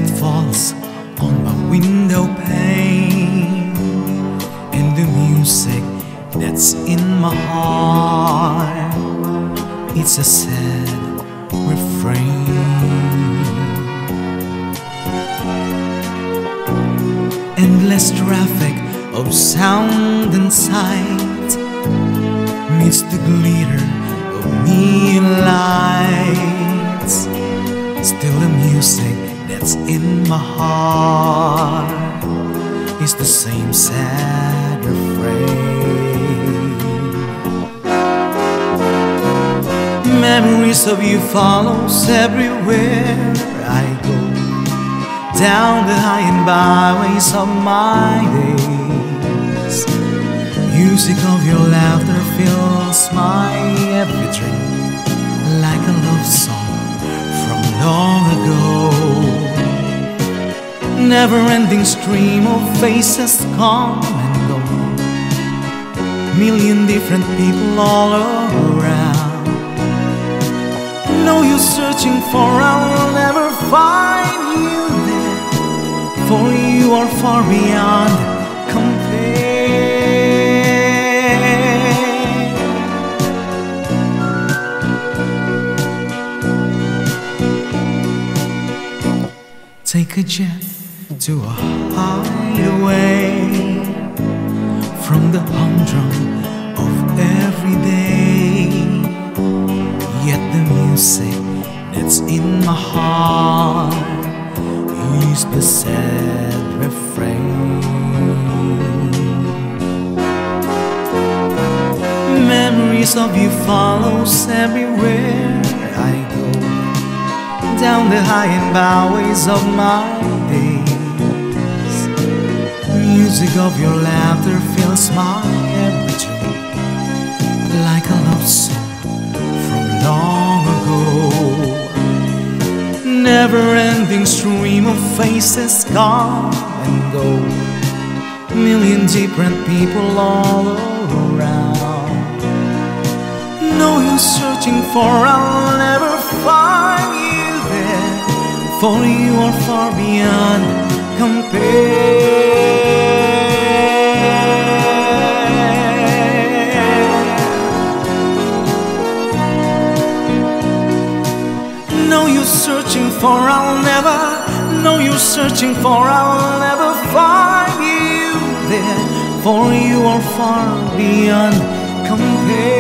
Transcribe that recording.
it falls on my window pane, and the music that's in my heart, it's a sad refrain. Endless traffic of sound and sight meets the glitter of neon lights. Still the music that's in my heart is the same sad refrain. Memories of you follows everywhere I go, down the high and byways of my days. Music of your laughter fills my every dream, like a love song from long ago. Never-ending stream of faces come and go, million different people all around. Know you're searching for, I'll never find you there, for you are far beyond compare. Take a jet to a hideaway from the humdrum of every day. Yet the music that's in my heart is the sad refrain. Memories of you follows everywhere I go, down the high and byways of my days. Music of your laughter fills my every dream, like a love song from long ago. Never-ending stream of faces come and go, million different people all around. Know you're searching for, I'll never find you there, for you are far beyond compare. Know you're searching for, I'll never. Know you're searching for, I'll never find you there, for you are far beyond compare.